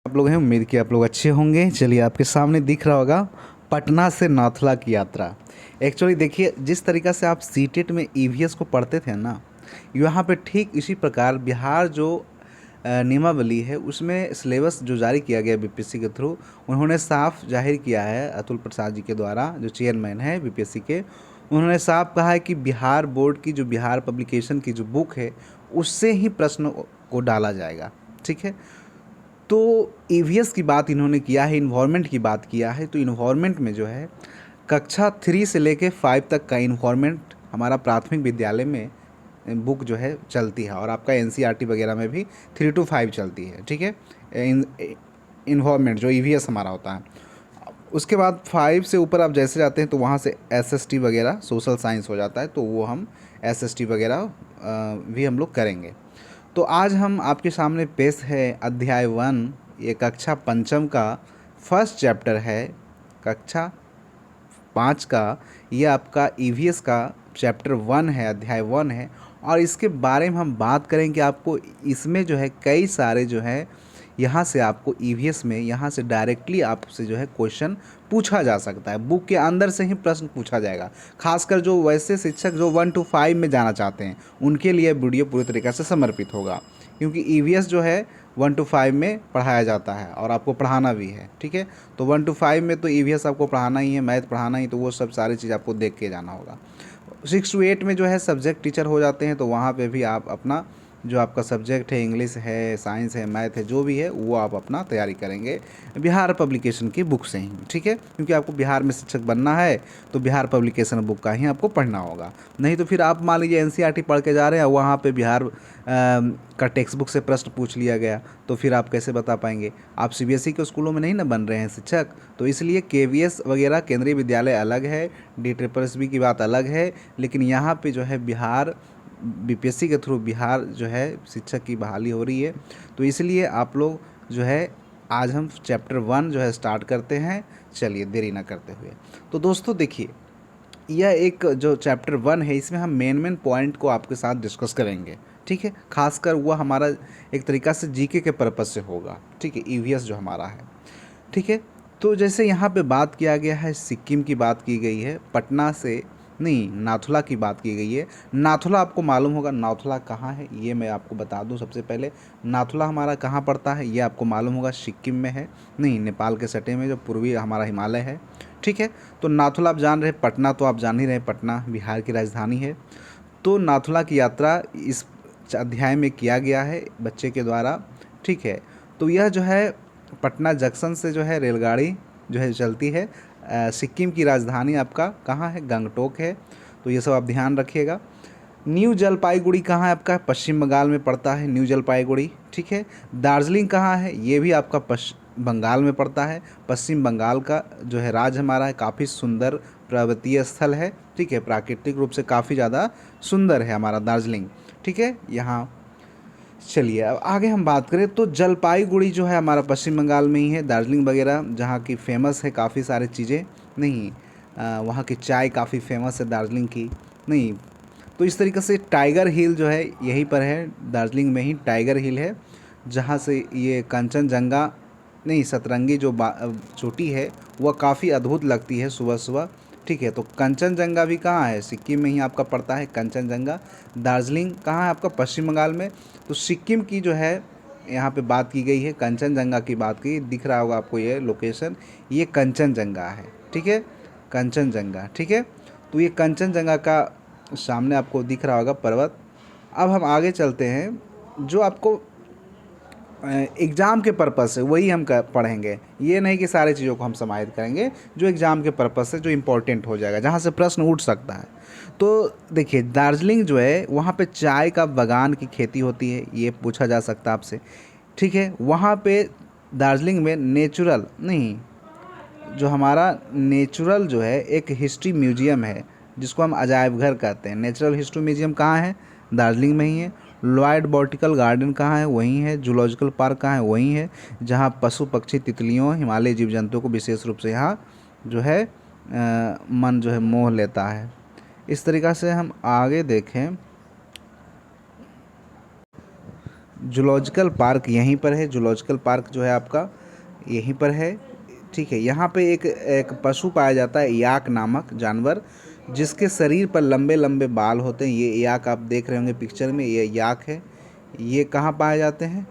आप लोग हैं, उम्मीद कि आप लोग अच्छे होंगे। चलिए, आपके सामने दिख रहा होगा पटना से नाथुला की यात्रा। एक्चुअली देखिए, जिस तरीक़ा से आप सीटेट में ईवीएस को पढ़ते थे ना, यहाँ पे ठीक इसी प्रकार बिहार जो नियमावली है उसमें सिलेबस जो जारी किया गया बीपीएससी के थ्रू, उन्होंने साफ जाहिर किया है अतुल प्रसाद जी के द्वारा, जो चेयरमैन है बीपीएससी के। उन्होंने साफ कहा है कि बिहार बोर्ड की जो बिहार पब्लिकेशन की जो बुक है उससे ही प्रश्न को डाला जाएगा। ठीक है, तो ईवीएस की बात इन्होंने किया है, इन्वायरमेंट की बात किया है। तो इन्वायरमेंट में जो है कक्षा 3 से लेके 5 तक का इन्वायरमेंट हमारा प्राथमिक विद्यालय में बुक जो है चलती है, और आपका एनसीईआरटी वगैरह में भी 3 to 5 चलती है। ठीक है, इन्वायरमेंट जो ईवीएस हमारा होता है। उसके बाद 5 से ऊपर आप जैसे जाते हैं तो वहाँ से एसएसटी वगैरह सोशल साइंस हो जाता है, तो वो हम एसएसटी वगैरह भी हम लोग करेंगे। तो आज हम आपके सामने पेश है अध्याय 1, ये कक्षा पंचम का फर्स्ट चैप्टर है। कक्षा 5 का ये आपका ईवीएस का चैप्टर 1 है, अध्याय 1 है। और इसके बारे में हम बात करें कि आपको इसमें जो है कई सारे जो है यहाँ से आपको ईवीएस में यहाँ से डायरेक्टली आपसे जो है क्वेश्चन पूछा जा सकता है। बुक के अंदर से ही प्रश्न पूछा जाएगा। खासकर जो वैसे शिक्षक जो 1 to 5 में जाना चाहते हैं उनके लिए वीडियो पूरी तरीके से समर्पित होगा, क्योंकि ईवीएस जो है 1 to 5 में पढ़ाया जाता है और आपको पढ़ाना भी है। ठीक है, तो 1 to 5 में तो ईवीएस आपको पढ़ाना ही है, मैथ पढ़ाना ही, तो वो सब सारी चीज़ आपको देख के जाना होगा। 6 to 8 में जो है सब्जेक्ट टीचर हो जाते हैं, तो वहाँ पे भी आप अपना जो आपका सब्जेक्ट है, इंग्लिश है, साइंस है, मैथ है, जो भी है वो आप अपना तैयारी करेंगे बिहार पब्लिकेशन की बुक से ही। ठीक है, क्योंकि आपको बिहार में शिक्षक बनना है तो बिहार पब्लिकेशन बुक का ही आपको पढ़ना होगा। नहीं तो फिर आप मान लीजिए एनसीईआरटी पढ़ के जा रहे हैं, वहाँ पे बिहार का टेक्स्ट बुक से प्रश्न पूछ लिया गया, तो फिर आप कैसे बता पाएंगे? आप सीबीएसई के स्कूलों में नहीं ना बन रहे हैं शिक्षक, तो इसलिए केवीएस वगैरह केंद्रीय विद्यालय अलग है, DSSB की बात अलग है, लेकिन यहाँ पे जो है बिहार बीपीएससी के थ्रू बिहार जो है शिक्षक की बहाली हो रही है। तो इसलिए आप लोग जो है आज हम चैप्टर 1 जो है स्टार्ट करते हैं। चलिए देरी ना करते हुए, तो दोस्तों देखिए, यह एक जो चैप्टर 1 है इसमें हम मेन पॉइंट को आपके साथ डिस्कस करेंगे। ठीक है, खासकर वह हमारा एक तरीक़ा से जीके के पर्पज़ से होगा। ठीक है, ईवीएस जो हमारा है। ठीक है, तो जैसे यहाँ पे बात किया गया है, सिक्किम की बात की गई है, पटना से नहीं नाथुला की बात की गई है। नाथुला आपको मालूम होगा, नाथुला कहाँ है ये मैं आपको बता दूं। सबसे पहले नाथुला हमारा कहाँ पड़ता है ये आपको मालूम होगा, सिक्किम में है, नहीं नेपाल के सटे में जो पूर्वी हमारा हिमालय है। ठीक है, तो नाथुला आप जान रहे, पटना तो आप जान ही रहे, पटना बिहार की राजधानी है। तो नाथुला की यात्रा इस अध्याय में किया गया है बच्चे के द्वारा। ठीक है, तो यह जो है पटना जंक्शन से जो है रेलगाड़ी जो है चलती है। सिक्किम की राजधानी आपका कहाँ है? गंगटोक है, तो ये सब आप ध्यान रखिएगा। न्यू जलपाईगुड़ी कहाँ है आपका? पश्चिम बंगाल में पड़ता है न्यू जलपाईगुड़ी। ठीक है, दार्जिलिंग कहाँ है? ये भी आपका बंगाल में पड़ता है। पश्चिम बंगाल का जो है राज्य हमारा है, काफ़ी सुंदर पर्वतीय स्थल है। ठीक है, प्राकृतिक रूप से काफ़ी ज़्यादा सुंदर है हमारा दार्जिलिंग। ठीक है, यहाँ चलिए अब आगे हम बात करें तो जलपाईगुड़ी जो है हमारा पश्चिम बंगाल में ही है। दार्जिलिंग वगैरह जहाँ की फेमस है काफ़ी सारी चीज़ें, नहीं वहाँ की चाय काफ़ी फेमस है दार्जिलिंग की, नहीं। तो इस तरीके से टाइगर हिल जो है यहीं पर है, दार्जिलिंग में ही टाइगर हिल है, जहाँ से ये कंचनजंगा नहीं सतरंगी जो चोटी है वह काफ़ी अद्भुत लगती है सुबह सुबह। ठीक है, तो कंचनजंगा भी कहाँ है? सिक्किम में ही आपका पड़ता है कंचनजंगा। दार्जिलिंग कहाँ है आपका? पश्चिम बंगाल में। तो सिक्किम की जो है यहाँ पे बात की गई है, कंचनजंगा की बात की, दिख रहा होगा आपको ये लोकेशन, ये कंचनजंगा है। ठीक है, कंचनजंगा। ठीक है, तो ये कंचनजंगा का सामने आपको दिख रहा होगा पर्वत। अब हम आगे चलते हैं, जो आपको एग्ज़ाम के पर्पज़ से वही हम पढ़ेंगे, ये नहीं कि सारी चीज़ों को हम समाहित करेंगे, जो एग्ज़ाम के पर्पज़ से जो इम्पोर्टेंट हो जाएगा, जहाँ से प्रश्न उठ सकता है। तो देखिए, दार्जिलिंग जो है वहाँ पे चाय का बागान की खेती होती है, ये पूछा जा सकता है आपसे। ठीक है, वहाँ पे दार्जिलिंग में नेचुरल नहीं, जो हमारा नेचुरल जो है एक हिस्ट्री म्यूजियम है, जिसको हम अजायब घर कहते हैं। नेचुरल हिस्ट्री म्यूजियम कहाँ है? दार्जिलिंग में ही है। लॉयड बॉटिकल गार्डन कहाँ है? वहीं है। जूलॉजिकल पार्क कहाँ है? वहीं है, जहाँ पशु पक्षी तितलियों हिमालय जीव जंतुओं को विशेष रूप से यहाँ जो है मन जो है मोह लेता है। इस तरीक़ा से हम आगे देखें, जूलॉजिकल पार्क यहीं पर है, जूलॉजिकल पार्क जो है आपका यहीं पर है, ठीक है। यहाँ पे एक एक पशु पाया जाता है, याक नामक जानवर, जिसके शरीर पर लंबे लंबे बाल होते हैं। ये याक आप देख रहे होंगे पिक्चर में, ये याक है। ये कहाँ पाए जाते हैं,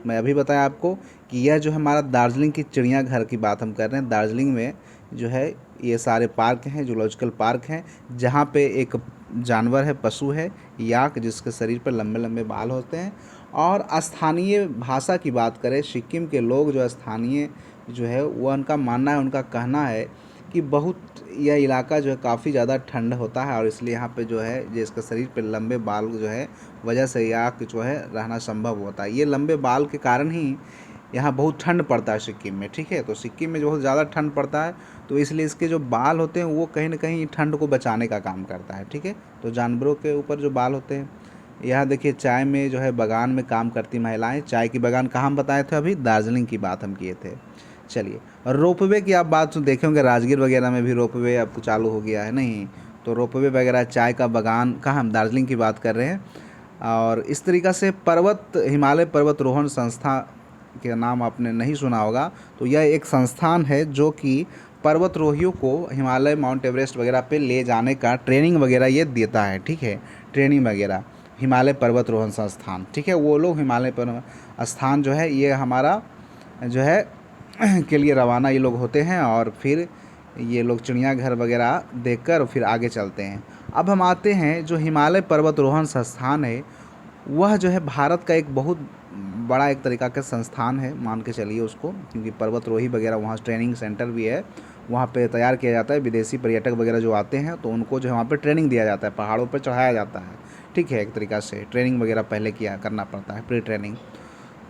मैं अभी बताया आपको कि यह जो हमारा दार्जिलिंग की चिड़ियाघर की बात हम कर रहे हैं। दार्जिलिंग में जो है ये सारे पार्क हैं, जूलॉजिकल पार्क हैं, जहाँ पे एक जानवर है, पशु है, याक, जिसके शरीर पर लंबे लंबे बाल होते हैं। और स्थानीय भाषा की बात करें, सिक्किम के लोग जो स्थानीय जो है वो उनका मानना है, उनका कहना है कि बहुत यह इलाका जो है काफ़ी ज़्यादा ठंड होता है, और इसलिए यहाँ पे जो है जिसका शरीर पे लंबे बाल जो है वजह से याक जो है रहना संभव होता है। ये लंबे बाल के कारण ही यहाँ बहुत ठंड पड़ता है सिक्किम में, ठीक है। तो सिक्किम में जो बहुत ज़्यादा ठंड पड़ता है, तो इसलिए इसके जो बाल होते हैं वो कहीं ना कहीं ठंड को बचाने का काम करता है, ठीक है। तो जानवरों के ऊपर जो बाल होते हैं, यहाँ देखिए चाय में जो है बागान में काम करती महिलाएं। चाय की बागान कहाँ हम बताए थे, अभी दार्जिलिंग की बात हम किए थे। चलिए, और रोपवे की आप बात देखे होंगे, राजगीर वगैरह में भी रोपवे अब तो चालू हो गया है, नहीं तो रोपवे वगैरह, चाय का बागान, कहाँ हम दार्जिलिंग की बात कर रहे हैं। और इस तरीक़ा से हिमालय पर्वतरोहण संस्था के नाम आपने नहीं सुना होगा, तो यह एक संस्थान है जो कि पर्वतरोहियों को हिमालय, माउंट एवरेस्ट वगैरह पे ले जाने का ट्रेनिंग वगैरह ये देता है, ठीक है। ट्रेनिंग वगैरह हिमालय पर्वतरोहण संस्थान, ठीक है। वो लोग हिमालय पर्वत स्थान जो है ये हमारा जो है के लिए रवाना ये लोग होते हैं, और फिर ये लोग चिड़ियाघर वगैरह देखकर फिर आगे चलते हैं। अब हम आते हैं जो हिमालय पर्वतरोहण संस्थान है, वह जो है भारत का एक बहुत बड़ा एक तरीका का संस्थान है, मान के चलिए उसको, क्योंकि पर्वतरोही वगैरह वहाँ ट्रेनिंग सेंटर भी है, वहाँ पे तैयार किया जाता है। विदेशी पर्यटक वगैरह जो आते हैं तो उनको जो है वहाँ पे ट्रेनिंग दिया जाता है, पहाड़ों पर चढ़ाया जाता है, ठीक है। एक तरीक़ा से ट्रेनिंग वगैरह पहले करना पड़ता है, प्री ट्रेनिंग।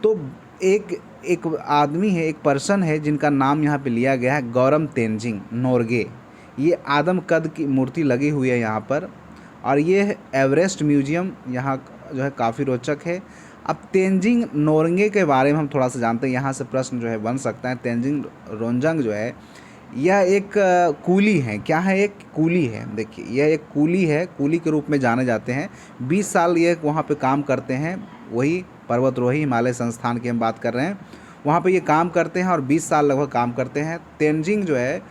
तो एक एक आदमी है, एक पर्सन है जिनका नाम यहाँ पे लिया गया है, गौरम तेंजिंग नोरगे। ये आदम कद की मूर्ति लगी हुई है यहाँ पर, और ये एवरेस्ट म्यूजियम यहाँ जो है काफ़ी रोचक है। अब तेंजिंग नोरगे के बारे में हम थोड़ा सा जानते हैं, यहाँ से प्रश्न जो है बन सकता है। तेंजिंग रोंजंग जो है यह एक कूली है, क्या है, एक कूली है। देखिए यह एक कूली है, कूली के रूप में जाने जाते हैं। 20 साल ये वहाँ पे काम करते हैं, वही पर्वतरोही हिमालय संस्थान की हम बात कर रहे हैं, वहाँ पे ये काम करते हैं और 20 साल लगभग काम करते हैं। तेंजिंग जो है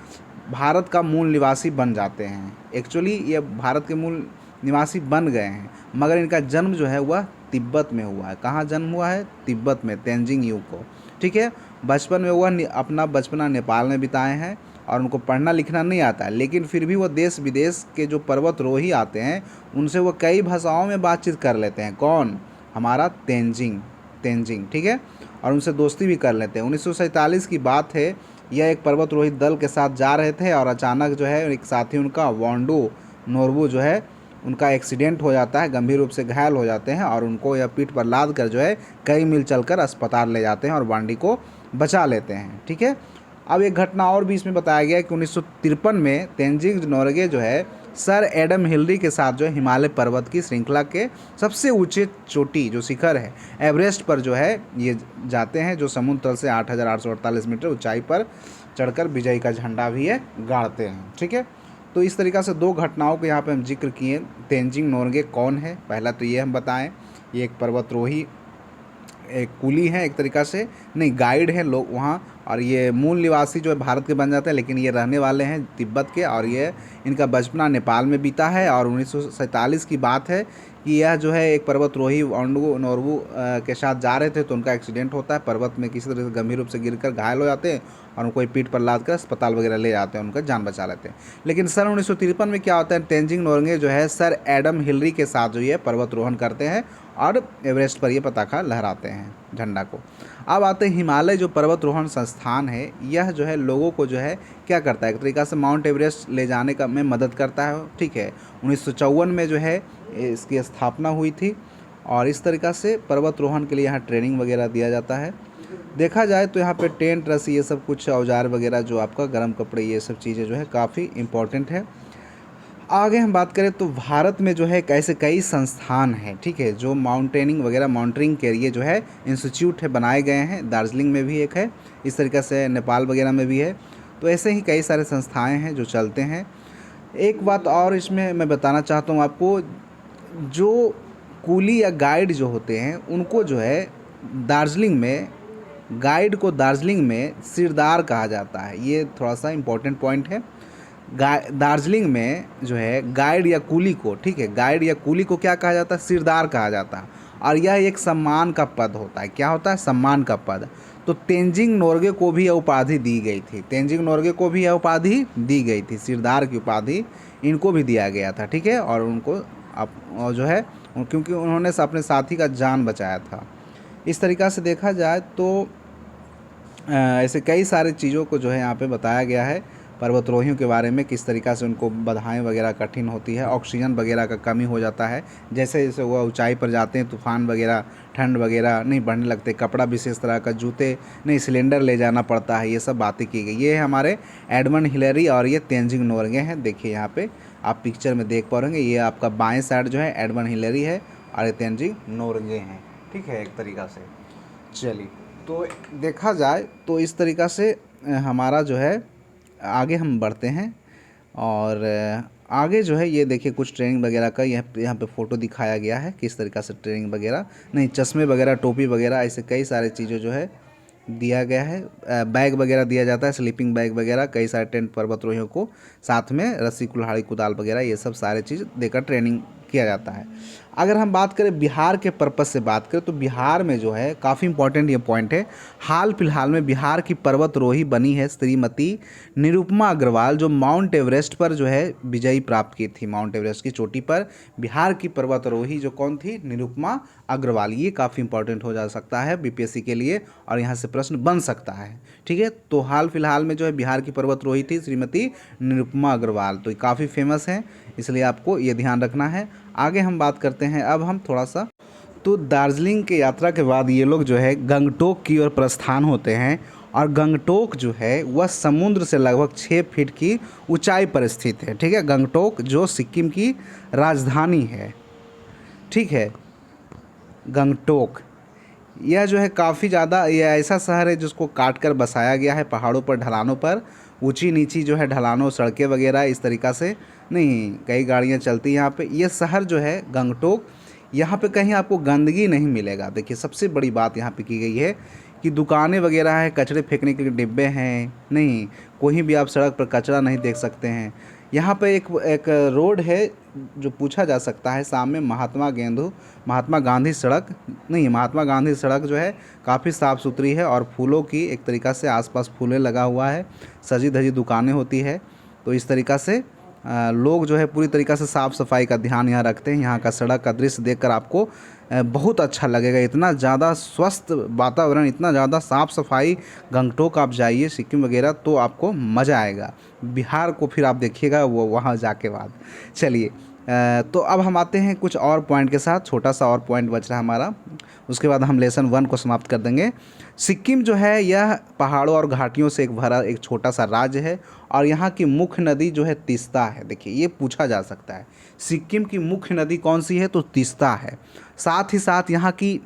भारत का मूल निवासी बन जाते हैं। एक्चुअली ये भारत के मूल निवासी बन गए हैं, मगर इनका जन्म जो है वह तिब्बत में हुआ है। कहाँ जन्म हुआ है, तिब्बत में, तेंजिंग युको, ठीक है। बचपन में वह अपना बचपना नेपाल में बिताए हैं, और उनको पढ़ना लिखना नहीं आता है, लेकिन फिर भी वो देश विदेश के जो पर्वतरोही आते हैं उनसे वो कई भाषाओं में बातचीत कर लेते हैं। कौन, हमारा तेंजिंग, ठीक है, और उनसे दोस्ती भी कर लेते हैं। 1947 की बात है, यह एक पर्वतरोही दल के साथ जा रहे थे, और अचानक जो है एक साथी उनका वांडू नोरबू जो है उनका एक्सीडेंट हो जाता है, गंभीर रूप से घायल हो जाते हैं, और उनको यह पीठ पर लाद कर जो है कई मील चलकर अस्पताल ले जाते हैं और वांडी को बचा लेते हैं, ठीक है। अब एक घटना और भी इसमें बताया गया है कि 1953 में तेंजिंग नोरगे जो है सर एडम हिलरी के साथ जो है हिमालय पर्वत की श्रृंखला के सबसे ऊंचे चोटी जो शिखर है एवरेस्ट पर जो है ये जाते हैं, जो समुद्र तल से 8,848 मीटर ऊंचाई पर चढ़कर विजय का झंडा भी है गाड़ते हैं, ठीक है। तो इस तरीक़ा से दो घटनाओं को यहाँ पे हम जिक्र किए। तेंजिंग नोरगे कौन है, पहला तो ये हम बताएं, ये एक पर्वतरोही, एक कुली है, एक तरीक़ा से नहीं गाइड है लोग वहाँ, और ये मूल निवासी जो है भारत के बन जाते हैं, लेकिन ये रहने वाले हैं तिब्बत के, और ये इनका बचपना नेपाल में बीता है। और 1947 की बात है कि यह जो है एक पर्वतरोही वांडू नोरबू के साथ जा रहे थे, तो उनका एक्सीडेंट होता है, पर्वत में किसी तरह से गंभीर रूप से गिरकर घायल हो जाते हैं, और उनको पीठ पर लाद कर अस्पताल वगैरह ले जाते हैं, उनका जान बचा लेते हैं। लेकिन सन 1953 में क्या होता है, तेंजिंग नोरगे जो है सर एडम हिलरी के साथ जो ये पर्वतरोहण करते हैं और एवरेस्ट पर ये पताका लहराते हैं, झंडा को। अब आते हैं हिमालय जो पर्वतरोहण संस्थान है, यह जो है लोगों को जो है क्या करता है, एक तरीक़ा से माउंट एवरेस्ट ले जाने का में मदद करता है, ठीक है। 1954 में जो है इसकी स्थापना हुई थी, और इस तरीक़ा से पर्वतरोहण के लिए यहाँ ट्रेनिंग वगैरह दिया जाता है। देखा जाए तो यहाँ पे टेंट, रस्सी, ये सब कुछ औजार वगैरह जो आपका गर्म कपड़े, ये सब चीज़ें जो है काफ़ी इम्पोर्टेंट है। आगे हम बात करें तो भारत में जो है ऐसे कई संस्थान हैं, ठीक है, जो माउंटेनिंग वगैरह मॉनिटरिंग के लिए जो है इंस्टीट्यूट है बनाए गए हैं। दार्जिलिंग में भी एक है, इस तरीक़े से नेपाल वगैरह में भी है। तो ऐसे ही कई सारे संस्थाएं हैं जो चलते हैं। एक बात और इसमें मैं बताना चाहता हूँ आपको, जो कूली या गाइड जो होते हैं उनको जो है दार्जिलिंग में, गाइड को दार्जिलिंग में सिरदार कहा जाता है। ये थोड़ा सा इम्पोर्टेंट पॉइंट है। दार्जिलिंग में जो है गाइड या कूली को, ठीक है, गाइड या कूली को क्या कहा जाता है? सिरदार कहा जाता है। और यह एक सम्मान का पद होता है। क्या होता है? सम्मान का पद। तो तेंजिंग नोरगे को भी यह उपाधि दी गई थी। तेंजिंग नोरगे को भी यह उपाधि दी गई थी, सिरदार की उपाधि इनको भी दिया गया था, ठीक है। और उनको और जो है क्योंकि उन्होंने अपने साथी का जान बचाया था। इस तरीक़ा से देखा जाए तो ऐसे कई सारे चीज़ों को जो है यहाँ पे बताया गया है पर्वतारोहियों के बारे में, किस तरीक़ा से उनको बाधाएं वगैरह कठिन होती है, ऑक्सीजन वगैरह का कमी हो जाता है, जैसे जैसे वो ऊंचाई पर जाते हैं तूफ़ान वगैरह, ठंड वगैरह नहीं बढ़ने लगते, कपड़ा विशेष तरह का, जूते नहीं, सिलेंडर ले जाना पड़ता है, ये सब बातें की गई। ये है हमारे एडमंड हिलेरी और ये तेंजिंग नोरगे हैं। देखिए यहाँ पे आप पिक्चर में देख पाएंगे, ये आपका बाएँ साइड जो है एडमंड हिलेरी है और ये तेंजिंग नोरगे हैं, ठीक है, एक तरीक़ा से। चलिए, तो देखा जाए तो इस तरीक़ा से हमारा जो है आगे हम बढ़ते हैं। और आगे जो है ये देखिए कुछ ट्रेनिंग वगैरह का यहाँ पे फ़ोटो दिखाया गया है, किस तरीक़ा से ट्रेनिंग वगैरह नहीं, चश्मे वगैरह, टोपी वगैरह, ऐसे कई सारे चीज़ें जो है दिया गया है। बैग वगैरह दिया जाता है, स्लीपिंग बैग वगैरह, कई सारे टेंट पर्वतारोहियों को, साथ में रस्सी, कुल्हाड़ी, कुदाल वगैरह, ये सब सारे चीज़ देकर ट्रेनिंग किया जाता है। अगर हम बात करें बिहार के पर्पस से बात करें तो बिहार में जो है काफ़ी इंपॉर्टेंट ये पॉइंट है, हाल फिलहाल में बिहार की पर्वतारोही बनी है श्रीमती निरुपमा अग्रवाल, जो माउंट एवरेस्ट पर जो है विजयी प्राप्त की थी। माउंट एवरेस्ट की चोटी पर बिहार की पर्वतारोही जो कौन थी? निरुपमा अग्रवाल। ये काफ़ी इंपॉर्टेंट हो जा सकता है बीपीएससी के लिए और यहाँ से प्रश्न बन सकता है, ठीक है। तो हाल फिलहाल में जो है बिहार की पर्वतारोही थी श्रीमती निरुपमा अग्रवाल, तो ये काफ़ी फेमस है, इसलिए आपको ये ध्यान रखना है। आगे हम बात करते हैं अब हम थोड़ा सा, तो दार्जिलिंग की यात्रा के बाद ये लोग जो है गंगटोक की ओर प्रस्थान होते हैं। और गंगटोक जो है वह समुद्र से लगभग 6 फीट की ऊंचाई पर स्थित है, ठीक है। गंगटोक जो सिक्किम की राजधानी है, ठीक है। गंगटोक यह जो है काफ़ी ज़्यादा, यह ऐसा शहर है जिसको काट कर बसाया गया है पहाड़ों पर, ढलानों पर, ऊंची नीची जो है ढलानों, सड़कें वगैरह इस तरीक़ा से नहीं, कई गाड़ियाँ चलती हैं यहाँ पे। ये शहर जो है गंगटोक, यहाँ पे कहीं आपको गंदगी नहीं मिलेगा। देखिए सबसे बड़ी बात यहाँ पे की गई है कि दुकानें वगैरह हैं, कचरे फेंकने के लिए डिब्बे हैं नहीं, कोई भी आप सड़क पर कचरा नहीं देख सकते हैं। यहाँ पे एक रोड है जो पूछा जा सकता है, सामने महात्मा गांधी सड़क नहीं, महात्मा गांधी सड़क जो है काफ़ी साफ़ सुथरी है और फूलों की एक तरीक़ा से आसपास फूलें लगा हुआ है, सजी धजी दुकानें होती है। तो इस तरीक़ा से लोग जो है पूरी तरीक़ा से साफ़ सफाई का ध्यान यहाँ रखते हैं। यहाँ का सड़क का दृश्य देखकर आपको बहुत अच्छा लगेगा, इतना ज़्यादा स्वस्थ वातावरण, इतना ज़्यादा साफ़ सफाई। गंगटोक आप जाइए सिक्किम वगैरह तो आपको मज़ा आएगा, बिहार को फिर आप देखिएगा वो वहाँ जाके बाद। चलिए, तो अब हम आते हैं कुछ और पॉइंट के साथ, छोटा सा और पॉइंट बच रहा है हमारा, उसके बाद हम लेसन 1 को समाप्त कर देंगे। सिक्किम जो है यह पहाड़ों और घाटियों से एक भरा एक छोटा सा राज्य है और यहाँ की मुख्य नदी जो है तीस्ता है। देखिए ये पूछा जा सकता है, सिक्किम की मुख्य नदी कौन सी है? तो तीस्ता है। साथ ही साथ यहाँ की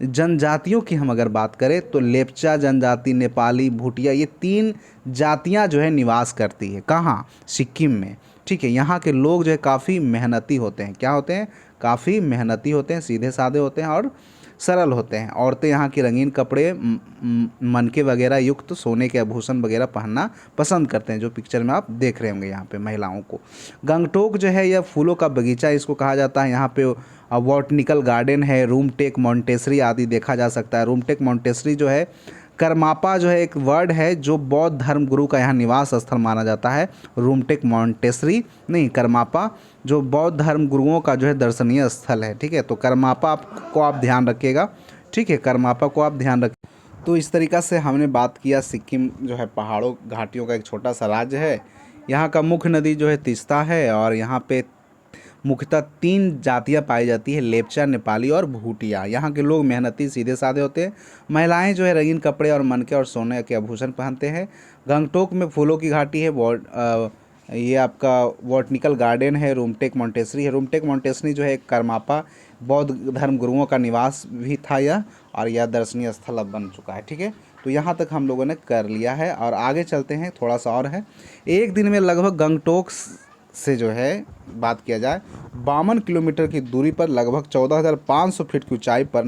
जनजातियों की हम अगर बात करें तो लेप्चा जनजाति, नेपाली, भूटिया, ये 3 जातियाँ जो है निवास करती है। कहाँ? सिक्किम में, ठीक है। यहाँ के लोग जो है काफ़ी मेहनती होते हैं। क्या होते हैं? काफ़ी मेहनती होते हैं, सीधे साधे होते हैं और सरल होते हैं। औरतें यहाँ की रंगीन कपड़े, मनके वगैरह युक्त सोने के आभूषण वगैरह पहनना पसंद करते हैं, जो पिक्चर में आप देख रहे होंगे यहाँ पे महिलाओं को। गंगटोक जो है यह फूलों का बगीचा इसको कहा जाता है। यहाँ पे बॉटनिकल गार्डन है, रूमटेक, मॉन्टेसरी आदि देखा जा सकता है। रूमटेक मॉन्टेसरी जो है, करमापा जो है एक वर्ड है जो बौद्ध धर्म गुरु का यहाँ निवास स्थल माना जाता है। रूमटेक मॉन्टेसरी नहीं, करमापा जो बौद्ध धर्म गुरुओं का जो है दर्शनीय स्थल है, ठीक है। तो करमापा को आप ध्यान रखिएगा, ठीक है, करमापा को आप ध्यान रखिए। तो इस तरीक़ा से हमने बात किया, सिक्किम जो है पहाड़ों घाटियों का एक छोटा सा राज्य है। यहाँ का मुख्य नदी जो है तीस्ता है और यहाँ पे मुख्यतः 3 जातियाँ पाई जाती है, लेप्चा, नेपाली और भूटिया। यहाँ के लोग मेहनती, सीधे साधे होते हैं। महिलाएं जो है रंगीन कपड़े और मनके और सोने के आभूषण पहनते हैं। गंगटोक में फूलों की घाटी है, ये आपका बॉटनिकल गार्डन है, रूमटेक मॉन्टेसरी है। रूमटेक मॉन्टेसरी जो है करमापा बौद्ध धर्म गुरुओं का निवास भी था यह, और यह दर्शनीय स्थल अब बन चुका है, ठीक है। तो यहाँ तक हम लोगों ने कर लिया है और आगे चलते हैं, थोड़ा सा और है। एक दिन में लगभग गंगटोक से जो है बात किया जाए 52 किलोमीटर की दूरी पर लगभग 14,500 फीट की ऊंचाई पर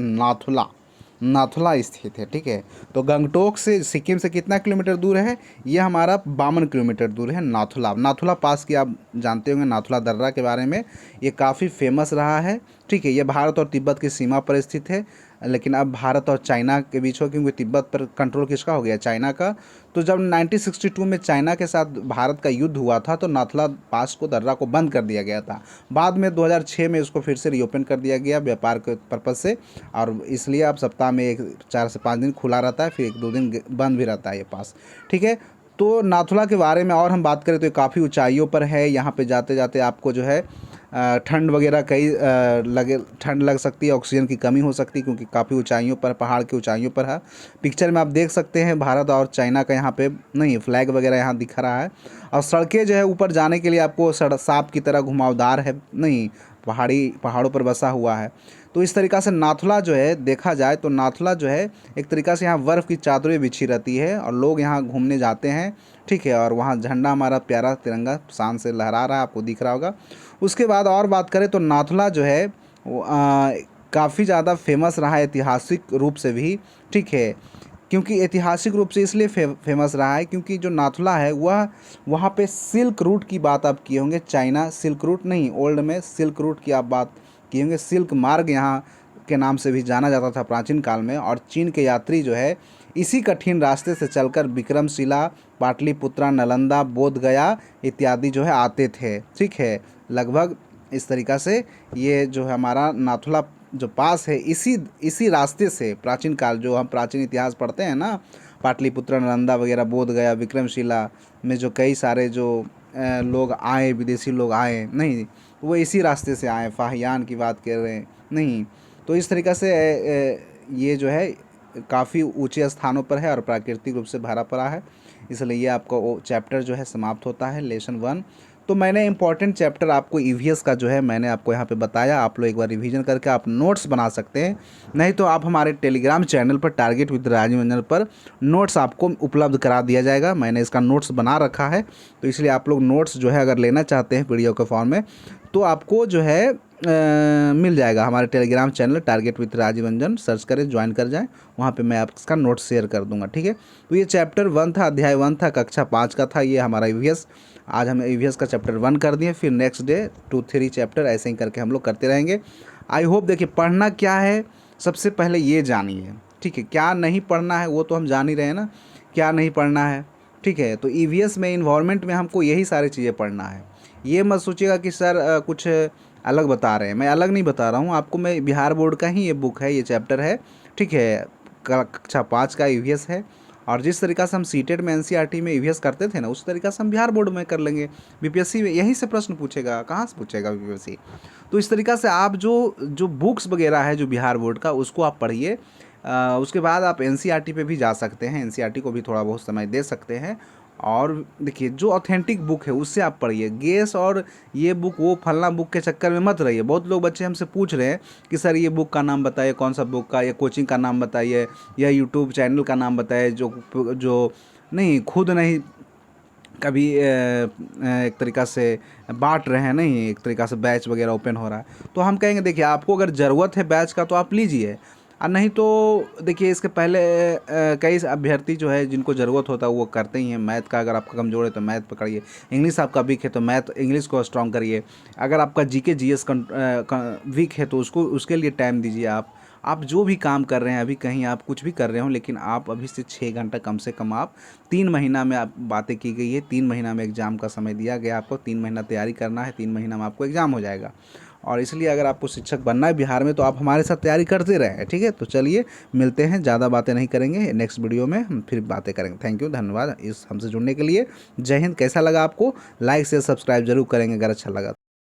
नाथुला स्थित है। ठीक है, तो गंगटोक से सिक्किम से कितना किलोमीटर दूर है? ये हमारा 52 किलोमीटर दूर है नाथुला पास की आप जानते होंगे, नाथुला दर्रा के बारे में। ये काफ़ी फेमस रहा है। ठीक है, ये भारत और तिब्बत की सीमा पर स्थित है, लेकिन अब भारत और चाइना के बीच हो, क्योंकि तिब्बत पर कंट्रोल किसका हो गया? चाइना का। तो जब 1962 में चाइना के साथ भारत का युद्ध हुआ था तो नाथुला पास को दर्रा को बंद कर दिया गया था। बाद में 2006 में इसको फिर से रीओपन कर दिया गया व्यापार के पर्पज़ से, और इसलिए अब सप्ताह में 4 से 5 दिन खुला रहता है, फिर 1-2 दिन बंद भी रहता है ये पास। ठीक है, तो नाथुला के बारे में और हम बात करें तो ये काफ़ी ऊंचाइयों पर है। यहाँ पे जाते जाते आपको जो है ठंड वगैरह ठंड लग सकती है, ऑक्सीजन की कमी हो सकती है, क्योंकि काफ़ी ऊंचाइयों पर, पहाड़ की ऊंचाइयों पर है। पिक्चर में आप देख सकते हैं भारत और चाइना का यहाँ पे नहीं फ्लैग वगैरह यहाँ दिख रहा है। और सड़कें जो है ऊपर जाने के लिए आपको सांप की तरह घुमावदार है, नहीं पहाड़ों पर बसा हुआ है। तो इस तरीक़ा से नाथुला जो है देखा जाए तो नाथुला जो है एक तरीक़ा से यहाँ बर्फ़ की चादरें बिछी रहती है और लोग यहाँ घूमने जाते हैं। ठीक है, और वहाँ झंडा हमारा प्यारा तिरंगा शान से लहरा रहा है, आपको दिख रहा होगा। उसके बाद और बात करें तो नाथुला जो है काफ़ी ज़्यादा फेमस रहा है ऐतिहासिक रूप से भी। ठीक है, क्योंकि ऐतिहासिक रूप से इसलिए फेमस रहा है क्योंकि जो नाथुला है वह वहाँ पे सिल्क रूट की बात आप किए होंगे। चाइना सिल्क रूट नहीं, ओल्ड में सिल्क रूट की आप बात किए होंगे। सिल्क मार्ग यहाँ के नाम से भी जाना जाता था प्राचीन काल में। और चीन के यात्री जो है इसी कठिन रास्ते से चलकर विक्रमशिला, पाटलिपुत्रा, नालंदा, बोध गया इत्यादि जो है आते थे। ठीक है, लगभग इस तरीक़ा से ये जो है हमारा नाथुला जो पास है इसी रास्ते से प्राचीन काल, जो हम प्राचीन इतिहास पढ़ते हैं ना, पाटलिपुत्रा, नालंदा वगैरह, बोध गया, विक्रमशिला में जो कई सारे जो लोग आए, विदेशी लोग आए, नहीं वो इसी रास्ते से आए। फाहियान की बात कर रहे हैं, नहीं तो इस तरीक़ा से ये जो है काफ़ी ऊंचे स्थानों पर है और प्राकृतिक रूप से भरा पड़ा है। इसलिए ये आपका वो चैप्टर जो है समाप्त होता है, लेसन 1। तो मैंने इंपॉर्टेंट चैप्टर आपको ईवीएस का जो है मैंने आपको यहाँ पे बताया। आप लोग एक बार रिवीजन करके आप नोट्स बना सकते हैं, नहीं तो आप हमारे टेलीग्राम चैनल पर टारगेट विद राजीव रंजन पर नोट्स आपको उपलब्ध करा दिया जाएगा। मैंने इसका नोट्स बना रखा है, तो इसलिए आप लोग नोट्स जो है अगर लेना चाहते हैं वीडियो के फॉर्म में तो आपको जो है मिल जाएगा। हमारे Telegram channel target with Rajiv Ranjan search करें, ज्वाइन कर जाएं, वहाँ पे मैं आपका नोट्स शेयर कर दूंगा। ठीक है, तो ये चैप्टर 1 था, अध्याय 1 था, कक्षा 5 का था ये हमारा ईवीएस। आज हम ईवीएस का चैप्टर 1 कर दिए, फिर नेक्स्ट डे 2-3 चैप्टर ऐसे ही करके हम लोग करते रहेंगे। आई होप देखिए पढ़ना क्या है सबसे पहले ये जानिए। ठीक है, क्या नहीं पढ़ना है वो तो हम जान ही रहे हैं ना, क्या नहीं पढ़ना है। ठीक है, तो ईवीएस में इन्वायरमेंट में हमको यही सारी चीज़ें पढ़ना है। ये मत सोचिएगा कि सर कुछ अलग बता रहे हैं, मैं अलग नहीं बता रहा हूँ आपको, मैं बिहार बोर्ड का ही ये बुक है, ये चैप्टर है। ठीक है, कक्षा 5 का ईवीएस है, और जिस तरीक़ा से हम सीटेट में एनसीईआरटी में ईवीएस करते थे ना, उस तरीक़ा से हम बिहार बोर्ड में कर लेंगे। बीपीएससी में यहीं से प्रश्न पूछेगा, कहाँ से पूछेगा बीपीएससी। तो इस तरीक़ा से आप जो बुक्स वगैरह है जो बिहार बोर्ड का, उसको आप पढ़िए। उसके बाद आप एनसीईआरटी पे भी जा सकते हैं, एनसीईआरटी को भी थोड़ा बहुत समय दे सकते हैं। और देखिए जो ऑथेंटिक बुक है उससे आप पढ़िए। गेस और ये बुक वो फलना बुक के चक्कर में मत रहिए। बहुत लोग बच्चे हमसे पूछ रहे हैं कि सर ये बुक का नाम बताइए, कौन सा बुक का, या कोचिंग का नाम बताइए, या यूट्यूब चैनल का नाम बताइए, जो नहीं खुद नहीं कभी एक तरीक़ा से बांट रहे हैं, नहीं एक तरीक़ा से बैच वगैरह ओपन हो रहा है। तो हम कहेंगे देखिए आपको अगर ज़रूरत है बैच का तो आप लीजिए, और नहीं तो देखिए इसके पहले कई अभ्यर्थी जो है जिनको ज़रूरत होता है वो करते ही हैं। मैथ का अगर आपका कमज़ोर है तो मैथ पकड़िए, इंग्लिश आपका वीक है तो मैथ इंग्लिश को स्ट्रॉन्ग करिए, अगर आपका जीके जीएस वीक है तो उसके लिए टाइम दीजिए। आप जो भी काम कर रहे हैं अभी, कहीं आप कुछ भी कर रहे हो, लेकिन आप अभी से 6 घंटा कम से कम आप 3 महीना में आप बातें की गई है, 3 महीना में एग्ज़ाम का समय दिया गया आपको, 3 महीना तैयारी करना है, 3 महीना में आपको एग्ज़ाम हो जाएगा। और इसलिए अगर आपको शिक्षक बनना है बिहार में तो आप हमारे साथ तैयारी करते रहें। ठीक है, तो चलिए मिलते हैं, ज़्यादा बातें नहीं करेंगे, नेक्स्ट वीडियो में हम फिर बातें करेंगे। थैंक यू, धन्यवाद इस हमसे जुड़ने के लिए। जय हिंद। कैसा लगा आपको? लाइक शेयर सब्सक्राइब जरूर करेंगे अगर अच्छा लगा।